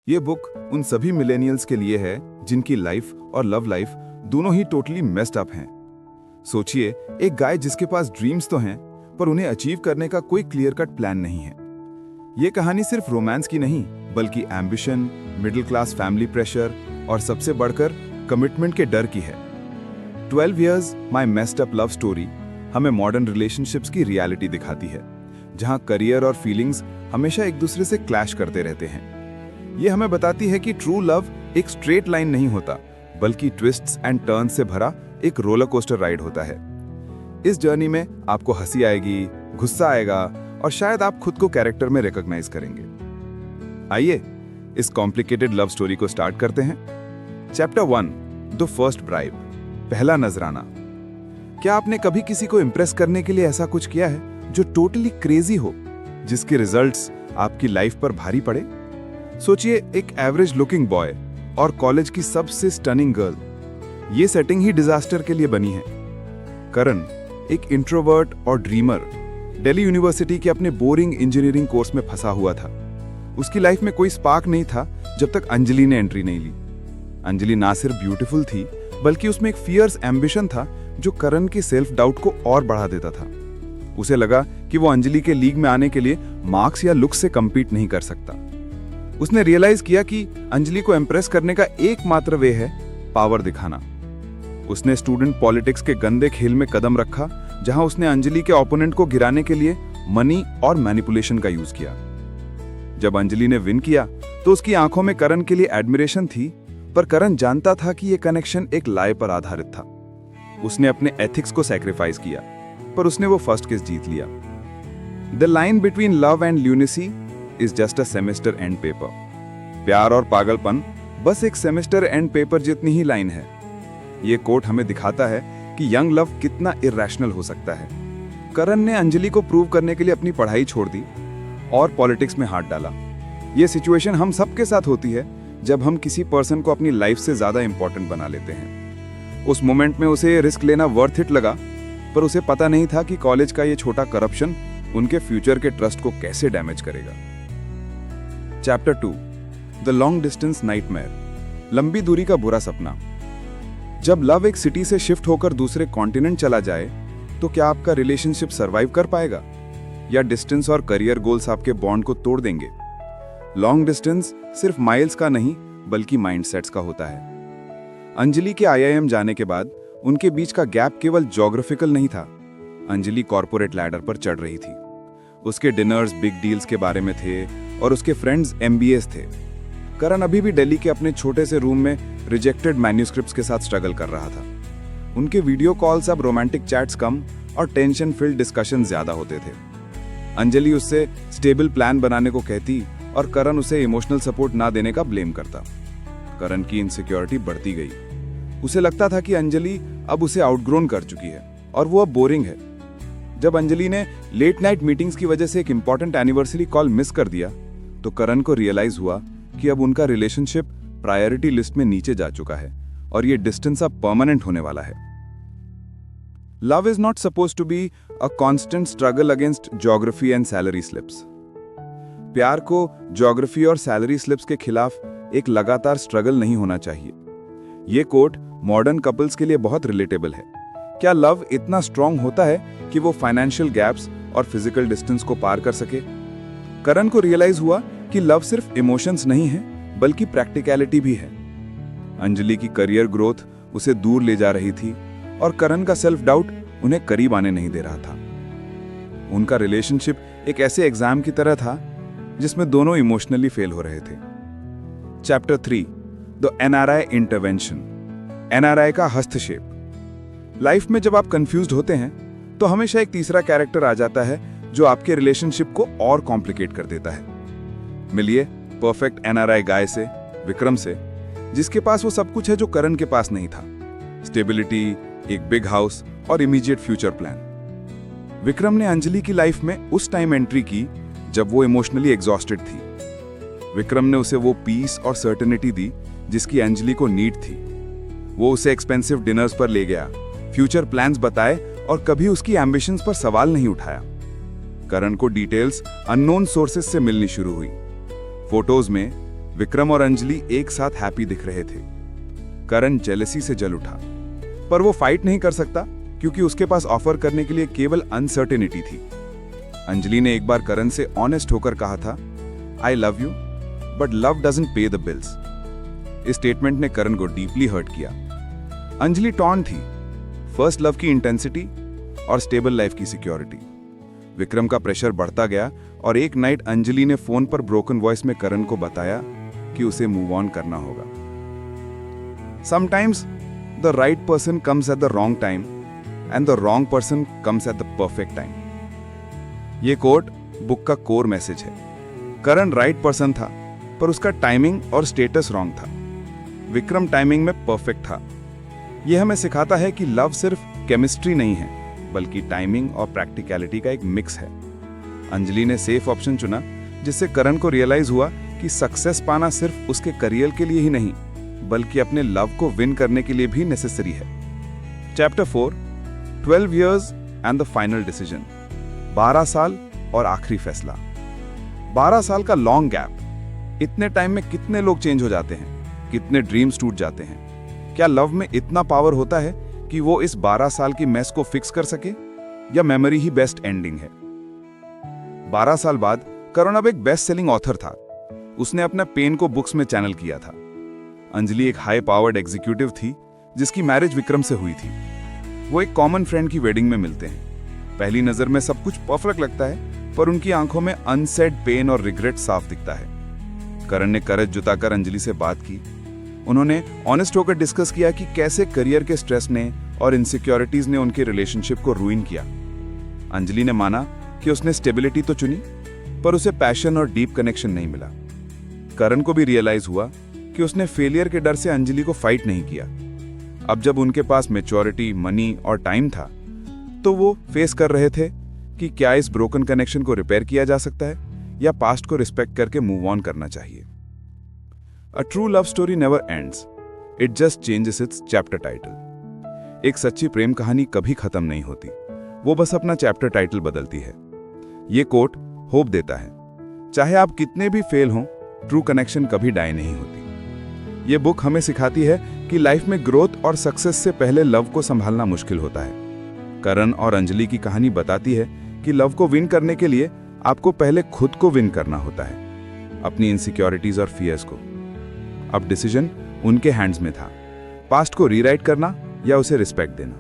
ये बुक उन सभी मिलेनियल्स के लिए है जिनकी लाइफ और लव लाइफ दोनों ही टोटली मेस्ड अप हैं। सोचिए, एक गाय जिसके पास ड्रीम्स तो हैं पर उन्हें अचीव करने का कोई क्लियर कट प्लान नहीं है। ये कहानी सिर्फ रोमांस की नहीं बल्कि ambition, middle class family pressure और सबसे बढ़कर कमिटमेंट के डर की है। 12 Years माई मेस्ड अप लव स्टोरी हमें मॉडर्न रिलेशनशिप्स की रियलिटी दिखाती है, जहां करियर और फीलिंग्स हमेशा एक दूसरे से क्लैश करते रहते हैं। ये हमें बताती है कि ट्रू लव एक स्ट्रेट लाइन नहीं होता बल्कि ट्विस्ट्स एंड टर्न्स से भरा एक रोलर कोस्टर राइड होता है। इस जर्नी में आपको हंसी आएगी, गुस्सा आएगा और शायद आप खुद को कैरेक्टर में रिकॉग्नाइज करेंगे। आइए इस कॉम्प्लिकेटेड लव स्टोरी को स्टार्ट करते हैं। चैप्टर 1 द फर्स्ट ब्राइब, पहला नजराना। क्या आपने कभी किसी को इंप्रेस करने के लिए ऐसा कुछ किया है जो टोटली क्रेजी हो, जिसके रिजल्ट्स आपकी लाइफ पर भारी पड़े? सोचिए, एक एवरेज लुकिंग बॉय और कॉलेज की सबसे स्टनिंग गर्ल। ये सेटिंग ही डिजास्टर के लिए बनी है। करण, एक इंट्रोवर्ट और ड्रीमर, दिल्ली यूनिवर्सिटी के अपने बोरिंग इंजीनियरिंग कोर्स में फंसा हुआ था। उसकी लाइफ में कोई स्पार्क नहीं था जब तक अंजलि ने एंट्री नहीं ली। अंजलि ना सिर्फ ब्यूटीफुल थी बल्कि उसमें एक फियर्स एम्बिशन था जो करण के सेल्फ डाउट को और बढ़ा देता था। उसे लगा कि वो अंजलि के लीग में आने के लिए मार्क्स या लुक्स से कम्पीट नहीं कर सकता। उसने रियलाइज किया कि अंजलि को इंप्रेस करने का एकमात्र वे है पावर दिखाना। उसने स्टूडेंट पॉलिटिक्स के गंदे खेल में कदम रखा, जहां उसने अंजलि के ओपोनेंट को गिराने के लिए मनी और मैनिपुलेशन का यूज किया। जब अंजलि ने विन किया तो उसकी आंखों में करण के लिए एडमिरेशन थी, पर करण जानता था कि यह कनेक्शन एक लाई पर आधारित था। उसने अपने एथिक्स को सैक्रिफाइस किया, पर उसने वो फर्स्ट केस जीत लिया। The line between love and lunacy is just a semester and paper. प्यार और पागलपन बस एक सेमेस्टर एंड पेपर जितनी ही लाइन है। ये कोट हमें दिखाता है कि यंग लव कितना इरैशनल हो सकता है। करण ने अंजलि को प्रूव करने के लिए अपनी पढ़ाई छोड़ दी और पॉलिटिक्स में हाथ डाला। ये सिचुएशन हम सबके साथ होती है जब हम किसी पर्सन को अपनी लाइफ से ज्यादा इंपॉर्टेंट बना लेते हैं। उस मोमेंट में उसे रिस्क लेना वर्थ इट लगा, पर उसे पता नहीं था कि कॉलेज का ये छोटा करप्शन उनके फ्यूचर के ट्रस्ट को कैसे डैमेज करेगा। Chapter 2 the long distance nightmare, लंबी दूरी का बुरा सपना। जब लव एक सिटी से शिफ्ट होकर दूसरे कॉन्टिनेंट चला जाए तो क्या आपका रिलेशनशिप सरवाइव कर पाएगा, या डिस्टेंस और करियर गोल्स आपके बॉन्ड को तोड़ देंगे? लॉन्ग डिस्टेंस सिर्फ माइल्स का नहीं बल्कि माइंडसेट्स का होता है। अंजलि के IIM जाने के बाद उनके बीच का गैप केवल ज्योग्राफिकल नहीं था। अंजलि कॉर्पोरेट लैडर पर चढ़ रही थी। उसके डिनर्स बिग डील्स के बारे में थे और उसके फ्रेंड्स MBAs थे। करण अभी भी दिल्ली के अपने छोटे से रूम में रिजेक्टेड मैन्यूस्क्रिप्ट्स के साथ स्ट्रगल कर रहा था। उनके वीडियो कॉल्स अब रोमांटिक चैट्स कम और टेंशन फिल्ड डिस्कशन ज्यादा होते थे। अंजलि उससे स्टेबल प्लान बनाने को कहती और करण उसे इमोशनल सपोर्ट ना देने का ब्लेम करता। करण की इनसिक्योरिटी बढ़ती गई। उसे लगता था कि अंजलि अब उसे आउटग्रोन कर चुकी है और वो अब बोरिंग है। जब अंजलि ने लेट नाइट मीटिंग्स की वजह से एक इंपॉर्टेंट एनिवर्सरी कॉल मिस कर दिया तो करण को रियलाइज हुआ कि अब उनका रिलेशनशिप प्रायोरिटी लिस्ट में नीचे जा चुका है और ये डिस्टेंस अब परमानेंट होने वाला है। Love is not suppose to be a constant struggle against geography and salary slips. प्यार को ज्योग्राफी और सैलरी स्लिप्स के खिलाफ एक लगातार स्ट्रगल नहीं होना चाहिए। ये कोट मॉडर्न कपल्स के लिए बहुत रिलेटेबल है। क्या लव इतना स्ट्रांग होता है कि वो फाइनेंशियल गैप्स और फिजिकल डिस्टेंस को पार कर सके? करण को रियलाइज हुआ कि लव सिर्फ इमोशंस नहीं है बल्कि प्रैक्टिकलिटी भी है। अंजलि की करियर ग्रोथ उसे दूर ले जा रही थी और करण का सेल्फ डाउट उन्हें करीब आने नहीं दे रहा था। उनका रिलेशनशिप एक ऐसे एग्जाम की तरह था जिसमें दोनों इमोशनली फेल हो रहे थे। Chapter 3 the NRI intervention, NRI का हस्तक्षेप। लाइफ में जब आप कंफ्यूज्ड होते हैं तो हमेशा एक तीसरा कैरेक्टर आ जाता है जो आपके रिलेशनशिप को और कॉम्प्लिकेट कर देता है। मिलिए परफेक्ट NRI गाय से, विक्रम से, जिसके पास वो सब कुछ है जो करण के पास नहीं था। स्टेबिलिटी, एक बिग हाउस और इमीडिएट फ्यूचर प्लान। विक्रम ने अंजलि की लाइफ में उस टाइम एंट्री की जब वो इमोशनली एग्जॉस्टेड थी। विक्रम ने उसे वो पीस और सर्टेनिटी दी जिसकी अंजलि को नीड थी। वो उसे एक्सपेंसिव डिनर्स पर ले गया, फ्यूचर प्लान्स बताए और कभी उसकी एम्बिशंस पर सवाल नहीं उठाया। करण को डिटेल्स अननोन सोर्सेस से मिलनी शुरू हुई। फोटोज में विक्रम और अंजलि एक साथ हैप्पी दिख रहे थे। करण जेलसी से जल उठा, पर वो फाइट नहीं कर सकता क्योंकि उसके पास ऑफर करने के लिए केवल अनसर्टेनिटी थी। अंजलि ने एक बार करण से ऑनेस्ट होकर कहा था, I love you but love doesn't पे द बिल्स। इस स्टेटमेंट ने करण को डीपली हर्ट किया। अंजलि टॉर्न थी, फर्स्ट लव की इंटेंसिटी और स्टेबल लाइफ की सिक्योरिटी। विक्रम का प्रेशर बढ़ता गया और एक नाइट अंजलि ने फोन पर ब्रोकन वॉइस में करण को बताया कि उसे मूव ऑन करना होगा। Sometimes the right person comes at the wrong time and the wrong person comes at the perfect time. यह कोट बुक का कोर मैसेज है। करण राइट पर्सन था, पर उसका टाइमिंग और स्टेटस रॉन्ग था। विक्रम टाइमिंग में परफेक्ट था। यह हमें सिखाता है कि लव सिर्फ केमिस्ट्री नहीं है, बल्कि टाइमिंग और प्रैक्टिकलिटी का एक मिक्स है। अंजलि ने सेफ ऑप्शन चुना, जिससे करण को रियलाइज हुआ कि सक्सेस पाना सिर्फ उसके करियर के लिए ही नहीं, बल्कि अपने लव को विन करने के लिए भी नेसेसरी है। Chapter 4, 12 years and the final decision. 12 साल और आखिरी फैसला। 12 साल का लॉन्ग गैप। इतने टाइम में कितने लोग चेंज हो जाते हैं, कितने ड्रीम्स टूट जाते हैं। क्या लव में इतना पावर होता है कि वो इस 12 साल की मेस को फिक्स कर सके, या मेमोरी ही बेस्ट एंडिंग है? 12 साल बाद करण अब एक बेस्ट सेलिंग ऑथर था। उसने अपना पेन को बुक्स में चैनल किया था। अंजलि एक हाई पावर्ड एग्जीक्यूटिव थी जिसकी मैरिज विक्रम से हुई थी। वो एक कॉमन फ्रेंड की वेडिंग में मिलते हैं। पहली नजर में सब कुछ परफेक्ट लगता है, पर उनकी आंखों में अनसेड पेन और रिग्रेट साफ दिखता है। करण ने करज जुटाकर अंजलि से बात की। उन्होंने ऑनेस्ट होकर डिस्कस किया कि कैसे करियर के स्ट्रेस ने और इनसिक्योरिटीज ने उनके रिलेशनशिप को रूइन किया। अंजलि ने माना कि उसने स्टेबिलिटी तो चुनी, पर उसे पैशन और डीप कनेक्शन नहीं मिला। करण को भी रियलाइज हुआ कि उसने फेलियर के डर से अंजलि को फाइट नहीं किया। अब जब उनके पास मैच्योरिटी, मनी और टाइम था, तो वो फेस कर रहे थे कि क्या इस ब्रोकन कनेक्शन को रिपेयर किया जा सकता है, या पास्ट को रिस्पेक्ट करके मूव ऑन करना चाहिए। A true love story never ends, it just changes it's chapter title. एक सच्ची प्रेम कहानी कभी खत्म नहीं होती, वो बस अपना चैप्टर टाइटल बदलती है। ये कोट होप देता है, चाहे आप कितने भी फेल हों, ट्रू कनेक्शन कभी डाई नहीं होती। ये बुक हमें सिखाती है कि लाइफ में ग्रोथ और सक्सेस से पहले लव को संभालना मुश्किल होता है। करण और अंजलि की कहानी बताती है कि लव को विन करने के लिए आपको पहले खुद को विन करना होता है, अपनी इनसिक्योरिटीज और फियर्स को। अब डिसीजन उनके हैंड्स में था, पास्ट को रीराइट करना या उसे रिस्पेक्ट देना।